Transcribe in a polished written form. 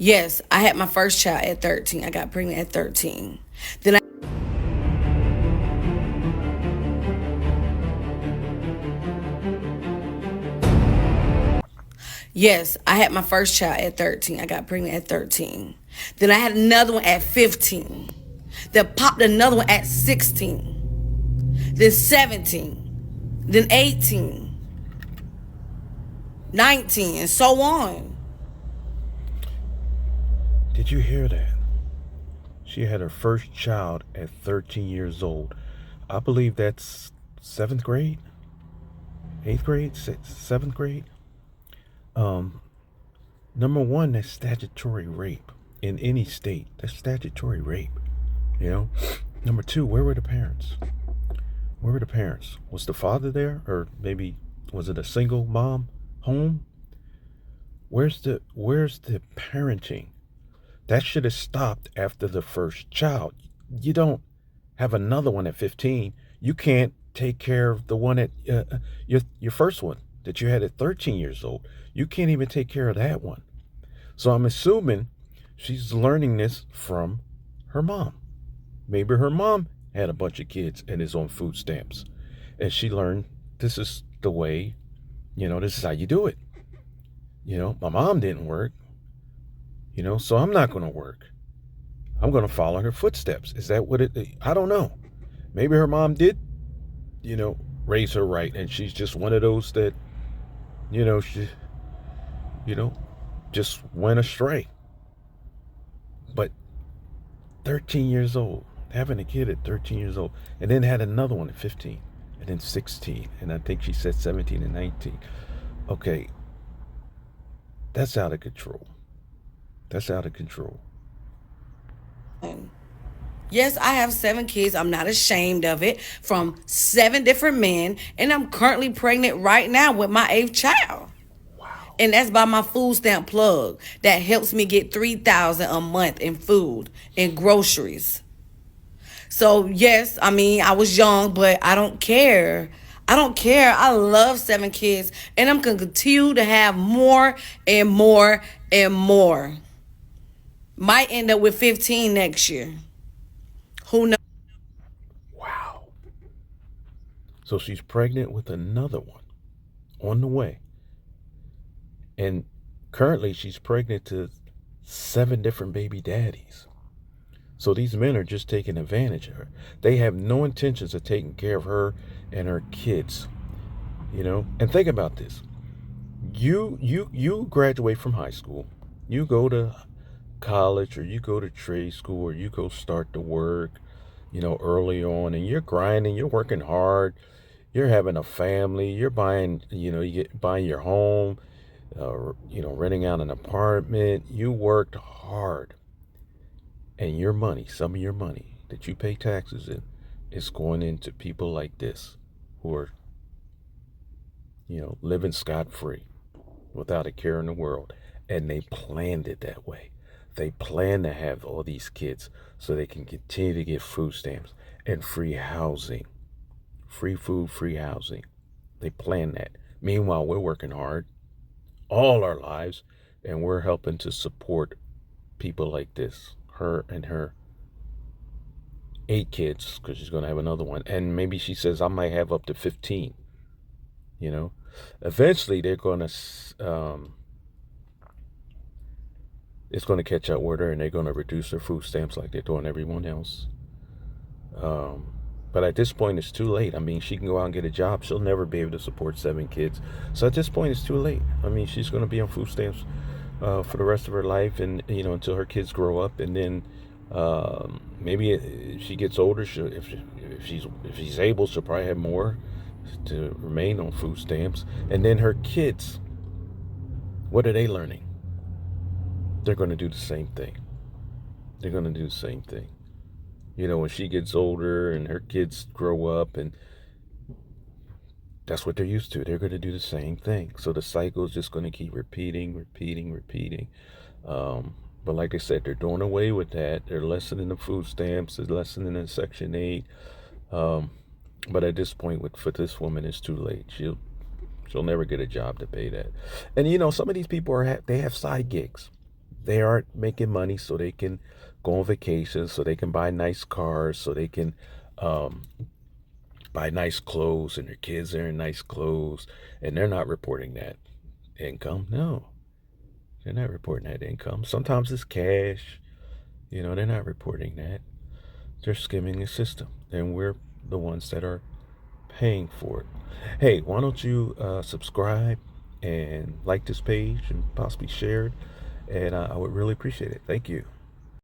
Yes, I had my first child at 13. I got pregnant at 13. Then I Yes, I had my first child at 13. I got pregnant at 13. Then I had another one at 15. Then popped another one at 16. Then 17. Then 18. 19 and so on. Did you hear that? She had her first child at 13 years old. I believe that's seventh grade, eighth grade, seventh grade. Um, Number one, that's statutory rape in any state. That's statutory rape. You know. Number two, where were the parents? Where were the parents? Was the father there, or maybe was it a single mom home? Where's the parenting? That should have stopped after the first child. You don't have another one at 15. You can't take care of the one at your first one that you had at 13 years old. You can't even take care of that one. So I'm assuming she's learning this from her mom. Maybe her mom had a bunch of kids and is on food stamps. And she learned this is the way, this is how you do it. My mom didn't work, so I'm not going to work. I'm going to follow her footsteps. Is that what it? I don't know. Maybe her mom did, raise her right, and she's just one of those that, she, you know, just went astray. But 13 years old, having a kid at 13 years old, and then had another one at 15, and then 16, and I think she said 17 and 19. Okay, that's out of control. That's out of control. Yes, I have 7 kids. I'm not ashamed of it from 7 different men. And I'm currently pregnant right now with my 8th child. Wow. And that's by my food stamp plug that helps me get 3,000 a month in food and groceries. So yes, I mean I was young, but I don't care. I don't care. I love 7 kids, and I'm gonna continue to have more and more and more. Might end up with 15 next year. Who knows? Wow. So she's pregnant with another one on the way. And currently she's pregnant to 7 different baby daddies. So these men are just taking advantage of her. They have no intentions of taking care of her and her kids. And think about this. You graduate from high school. You go to college, or you go to trade school, or you go start to work, early on, and you're grinding, you're working hard, you're having a family, you're buying, buying your home, renting out an apartment. You worked hard, and your money, some of your money that you pay taxes in, is going into people like this who are, living scot free without a care in the world. And they planned it that way. They plan to have all these kids so they can continue to get food stamps and free housing, free food, free housing. They plan that. Meanwhile, we're working hard all our lives, and we're helping to support people like this, her and her 8 kids, because she's going to have another one. And maybe she says, I might have up to 15, you know. Eventually, they're going to, it's going to catch up with her, and they're going to reduce her food stamps like they're doing everyone else. But at this point, it's too late. I mean, she can go out and get a job. She'll never be able to support 7 kids. So at this point, it's too late. I mean, she's going to be on food stamps for the rest of her life, and until her kids grow up, and then maybe if she gets older, if she's able, she'll probably have more to remain on food stamps. And then her kids, what are they learning? They're going to do the same thing. They're going to do the same thing. When she gets older and her kids grow up, and that's what they're used to. They're going to do the same thing. So the cycle is just going to keep repeating. But like I said, they're doing away with that. They're lessening the food stamps. They're lessening the Section 8. But at this point, for this woman, it's too late. She'll never get a job to pay that. And some of these people they have side gigs. They aren't making money so they can go on vacation, so they can buy nice cars, so they can um, buy nice clothes, and their kids are in nice clothes, and they're not reporting that income. No, they're not reporting that income. Sometimes it's cash. They're not reporting that. They're skimming the system, and we're the ones that are paying for it. Hey, why don't you subscribe and like this page and possibly share it? And I would really appreciate it. Thank you.